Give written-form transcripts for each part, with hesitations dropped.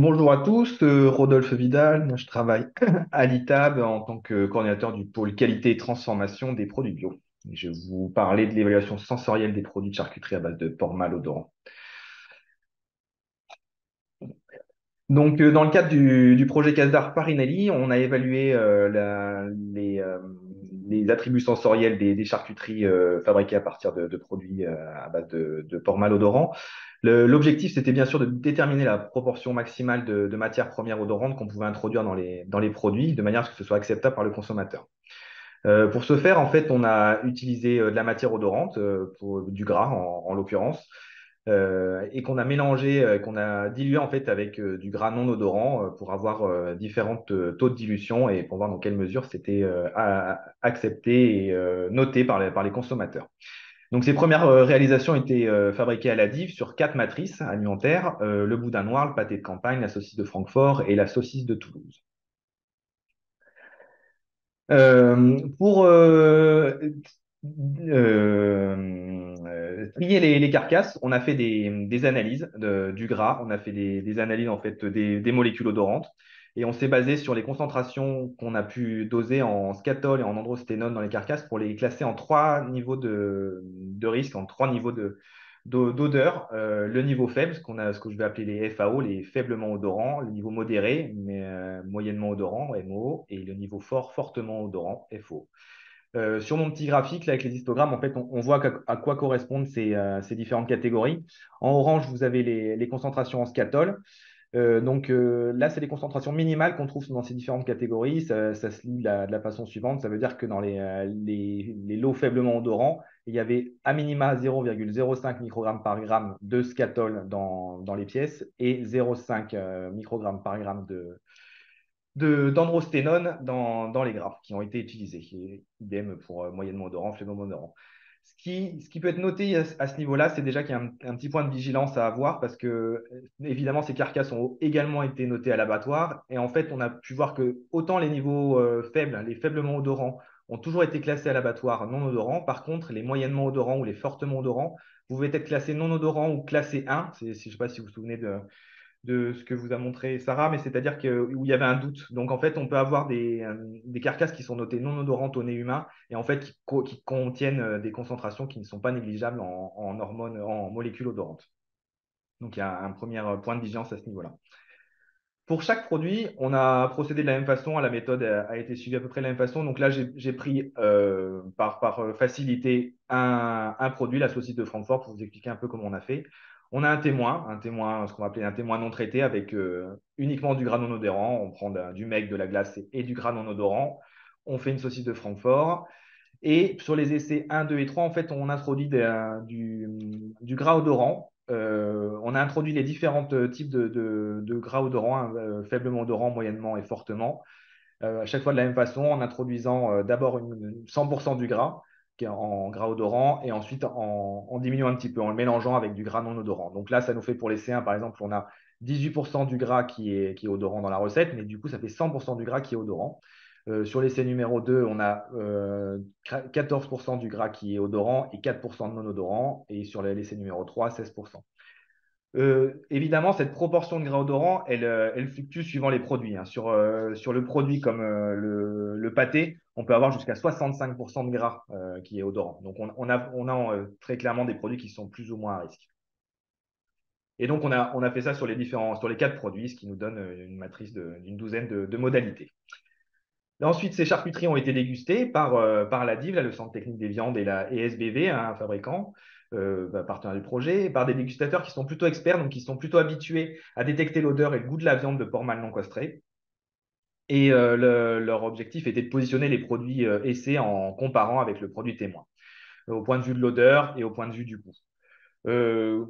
Bonjour à tous, Rodolphe Vidal. Moi, je travaille à l'ITAB en tant que coordinateur du pôle qualité et transformation des produits bio. Et je vais vous parler de l'évaluation sensorielle des produits de charcuterie à base de porc mâle odorant. Donc, dans le cadre du projet CASDAR Parinelli, on a évalué les attributs sensoriels des charcuteries fabriquées à partir de produits à base de porc mâle odorant. L'objectif, c'était bien sûr de déterminer la proportion maximale de matières premières odorantes qu'on pouvait introduire dans les produits, de manière à ce que ce soit acceptable par le consommateur. Pour ce faire, en fait, on a utilisé de la matière odorante, du gras en l'occurrence, et qu'on a mélangé, qu'on a dilué en fait avec du gras non odorant pour avoir différents taux de dilution et pour voir dans quelle mesure c'était accepté et noté par les consommateurs. Donc ces premières réalisations étaient fabriquées à la Dive sur 4 matrices alimentaires, le boudin noir, le pâté de campagne, la saucisse de Francfort et la saucisse de Toulouse. Pour trier les carcasses, on a fait des analyses du gras, on a fait des analyses en fait des molécules odorantes et on s'est basé sur les concentrations qu'on a pu doser en scatol et en androsténone dans les carcasses pour les classer en 3 niveaux de risque, en 3 niveaux d'odeur. Le niveau faible, ce que je vais appeler les FAO, les faiblement odorants, le niveau modéré, mais moyennement odorant, MO, et le niveau fort, fortement odorant, FO. Sur mon petit graphique, là, avec les histogrammes, en fait, on voit à quoi correspondent ces différentes catégories. En orange, vous avez les concentrations en scatol. Là, c'est les concentrations minimales qu'on trouve dans ces différentes catégories. Ça se lit de la façon suivante. Ça veut dire que dans les lots faiblement odorants, il y avait à minima 0,05 microgrammes par gramme de scatol dans les pièces et 0,5 microgrammes par gramme d'androsténone dans les gras qui ont été utilisés. Et idem pour moyennement odorant, faiblement odorant. Ce qui peut être noté à ce niveau-là, c'est déjà qu'il y a un petit point de vigilance à avoir parce que, évidemment, ces carcasses ont également été notées à l'abattoir. Et en fait, on a pu voir que autant les niveaux faibles, les faiblement odorants, ont toujours été classés à l'abattoir non odorants. Par contre, les moyennement odorants ou les fortement odorants pouvaient être classés non odorants ou classés 1. Je ne sais pas si vous vous souvenez de ce que vous a montré Sarah, mais c'est-à-dire où il y avait un doute. Donc, en fait, on peut avoir des carcasses qui sont notées non odorantes au nez humain et en fait qui contiennent des concentrations qui ne sont pas négligeables en hormones, en molécules odorantes. Donc, il y a un premier point de vigilance à ce niveau-là. Pour chaque produit, on a procédé de la même façon. La méthode a été suivie à peu près de la même façon. Donc là, j'ai pris par facilité un produit, la saucisse de Francfort, pour vous expliquer un peu comment on a fait. On a un témoin, ce qu'on va appeler un témoin non traité, avec uniquement du gras non odorant. On prend du mec, de la glace et du gras non odorant. On fait une saucisse de Francfort. Et sur les essais 1, 2 et 3, en fait, on introduit du gras odorant. On a introduit les différents types de gras odorants, hein, faiblement odorant, moyennement et fortement, à chaque fois de la même façon, en introduisant d'abord 100% du gras qui est en gras odorant et ensuite en diminuant un petit peu, en le mélangeant avec du gras non odorant. Donc là, ça nous fait pour les C1, par exemple, on a 18% du gras qui est odorant dans la recette, mais du coup, ça fait 100% du gras qui est odorant. Sur l'essai numéro 2, on a 14% du gras qui est odorant et 4% de non odorant. Et sur l'essai numéro 3, 16%. Évidemment, cette proportion de gras odorant, elle fluctue suivant les produits, hein. Sur le produit comme le pâté, on peut avoir jusqu'à 65% de gras qui est odorant. Donc, on a très clairement des produits qui sont plus ou moins à risque. Et donc, on a fait ça sur les 4 produits, ce qui nous donne une matrice d'une douzaine de modalités. Ensuite, ces charcuteries ont été dégustées par la DIV, là, le Centre technique des viandes, et SBV, hein, un fabricant, partenaire du projet, par des dégustateurs qui sont plutôt experts, donc qui sont plutôt habitués à détecter l'odeur et le goût de la viande de porc mal non castré. Et leur objectif était de positionner les produits essais en comparant avec le produit témoin, au point de vue de l'odeur et au point de vue du goût. Euh,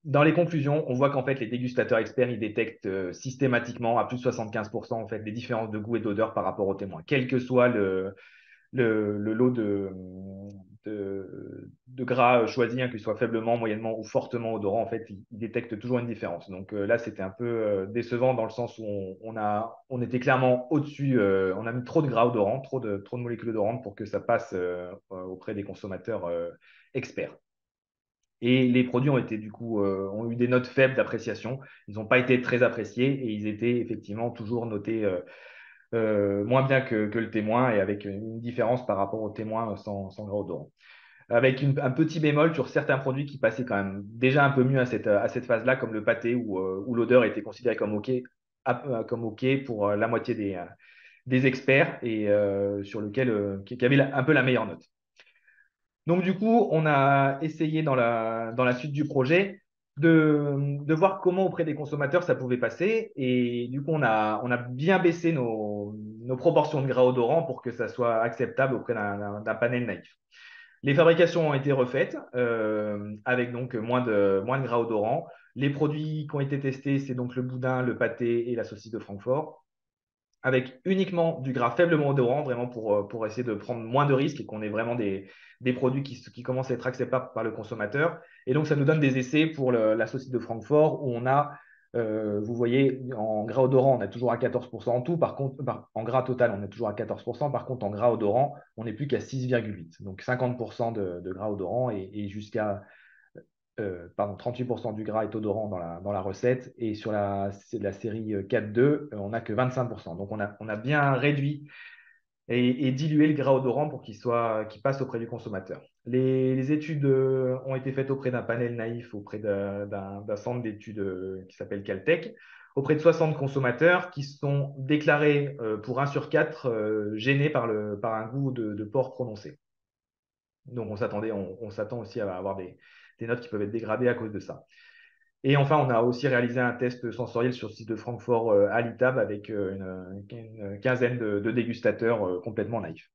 Dans les conclusions, on voit qu'en fait, les dégustateurs experts, ils détectent systématiquement à plus de 75% en fait, les différences de goût et d'odeur par rapport aux témoins, quel que soit le lot de gras choisi, hein, qu'il soit faiblement, moyennement ou fortement odorant, en fait, il détecte toujours une différence. Donc là, c'était un peu décevant dans le sens où on était clairement au-dessus, on a mis trop de gras odorant, trop de molécules odorantes pour que ça passe auprès des consommateurs experts. Et les produits ont été du coup ont eu des notes faibles d'appréciation. Ils n'ont pas été très appréciés et ils étaient effectivement toujours notés moins bien que le témoin et avec une différence par rapport au témoin sans gras odorant. Avec un petit bémol sur certains produits qui passaient quand même déjà un peu mieux à cette phase-là, comme le pâté où l'odeur était considérée comme OK pour la moitié des experts et sur lequel qui avait un peu la meilleure note. Donc, du coup, on a essayé dans la suite du projet de voir comment auprès des consommateurs ça pouvait passer. Et du coup, on a bien baissé nos proportions de gras odorants pour que ça soit acceptable auprès d'un panel naïf. Les fabrications ont été refaites avec donc moins de gras odorants. Les produits qui ont été testés, c'est donc le boudin, le pâté et la saucisse de Francfort avec uniquement du gras faiblement odorant, vraiment pour essayer de prendre moins de risques et qu'on ait vraiment des produits qui commencent à être acceptables par le consommateur. Et donc, ça nous donne des essais pour la saucisse de Francfort où on a, vous voyez, en gras odorant, on est toujours à 14% en tout. Par contre, en gras total, on est toujours à 14%. Par contre, en gras odorant, on n'est plus qu'à 6,8. Donc, 50% de gras odorant et jusqu'à 38% du gras est odorant dans la recette et sur la série 4.2, on n'a que 25%. Donc on a bien réduit et dilué le gras odorant pour qu'il passe auprès du consommateur. Les études ont été faites auprès d'un panel naïf, auprès d'un centre d'études qui s'appelle Caltech, auprès de 60 consommateurs qui sont déclarés pour 1 sur 4 gênés par un goût de porc prononcé. Donc on s'attend aussi à avoir des notes qui peuvent être dégradées à cause de ça. Et enfin, on a aussi réalisé un test sensoriel sur le site de Francfort à l'ITAB avec une quinzaine de dégustateurs complètement naïfs.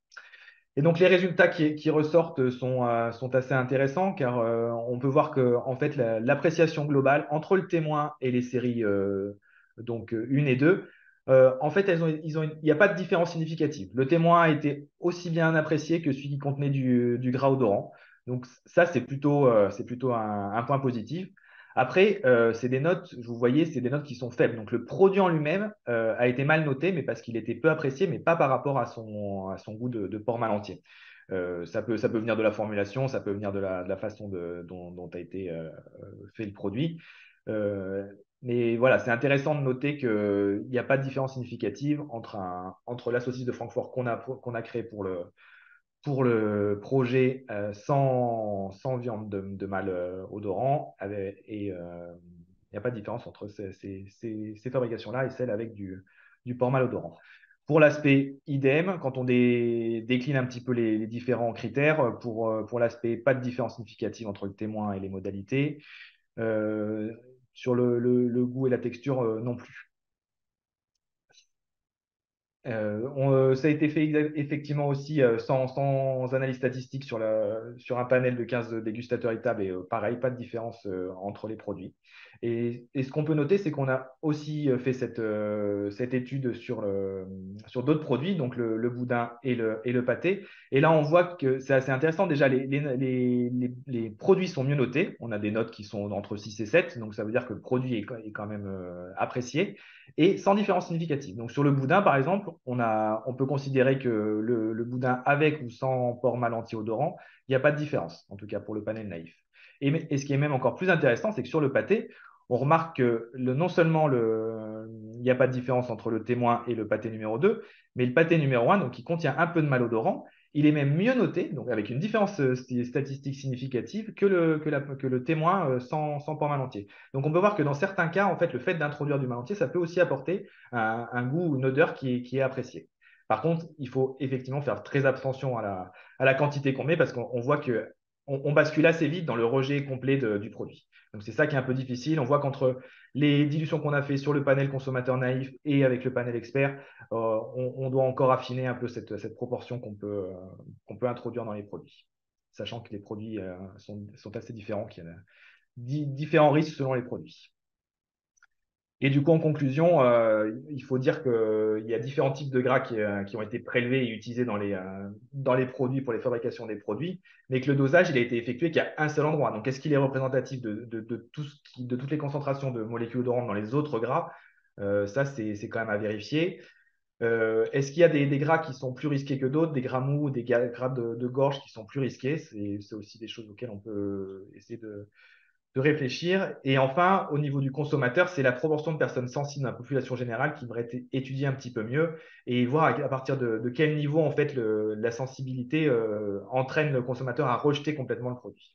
Et donc les résultats qui ressortent sont assez intéressants car on peut voir que en fait l'appréciation globale entre le témoin et les séries donc 1 et 2, en fait il n'y a pas de différence significative. Le témoin a été aussi bien apprécié que celui qui contenait du gras odorant. Donc ça c'est plutôt un point positif. Après, c'est des notes, vous voyez, c'est des notes qui sont faibles. Donc le produit en lui-même a été mal noté, mais parce qu'il était peu apprécié, mais pas par rapport à son goût de porc mal entier. Ça peut venir de la formulation, ça peut venir de la façon dont a été fait le produit. Euh, mais voilà, c'est intéressant de noter qu'il n'y a pas de différence significative entre la saucisse de Francfort qu'on a créée pour le projet sans viande de mâle odorant et il n'y a pas de différence entre ces fabrications-là et celles avec du porc mâle odorant. Pour l'aspect idem, quand on décline un petit peu les différents critères, pour l'aspect pas de différence significative entre le témoin et les modalités, euh, sur le goût et la texture non plus. Ça a été fait effectivement aussi sans analyse statistique sur un panel de 15 dégustateurs étables et pareil, pas de différence entre les produits. Et ce qu'on peut noter, c'est qu'on a aussi fait cette étude sur d'autres produits, donc le boudin et le pâté. Et là, on voit que c'est assez intéressant. Déjà, les produits sont mieux notés. On a des notes qui sont entre 6 et 7, donc ça veut dire que le produit est quand même apprécié et sans différence significative. Donc sur le boudin, par exemple, on peut considérer que le boudin avec ou sans porc mal anti-odorant, il n'y a pas de différence, en tout cas pour le panel naïf. Et ce qui est même encore plus intéressant, c'est que sur le pâté, on remarque que non seulement il n'y a pas de différence entre le témoin et le pâté numéro 2, mais le pâté numéro 1, donc qui contient un peu de malodorant, il est même mieux noté, donc avec une différence statistique significative que le témoin sans porc mal entier. Donc, on peut voir que dans certains cas, en fait, le fait d'introduire du mal entier, ça peut aussi apporter un goût ou une odeur qui est appréciée. Par contre, il faut effectivement faire très attention à la quantité qu'on met parce qu'on voit que on bascule assez vite dans le rejet complet du produit. Donc, c'est ça qui est un peu difficile. On voit qu'entre les dilutions qu'on a fait sur le panel consommateur naïf et avec le panel expert, on doit encore affiner un peu cette proportion qu'on peut introduire dans les produits, sachant que les produits sont assez différents, qu'il y a différents risques selon les produits. Et du coup, en conclusion, il faut dire qu'il y a différents types de gras qui ont été prélevés et utilisés dans les produits pour les fabrications des produits, mais que le dosage, il a été effectué qu'à un seul endroit. Donc, est-ce qu'il est représentatif de toutes les concentrations de molécules odorantes dans les autres gras? Ça, c'est quand même à vérifier. Est-ce qu'il y a des gras qui sont plus risqués que d'autres, des gras mous, des gras de gorge qui sont plus risqués? C'est aussi des choses auxquelles on peut essayer de réfléchir. Et enfin, au niveau du consommateur, c'est la proportion de personnes sensibles dans la population générale qui devrait être étudiée un petit peu mieux et voir à partir de quel niveau en fait la sensibilité entraîne le consommateur à rejeter complètement le produit.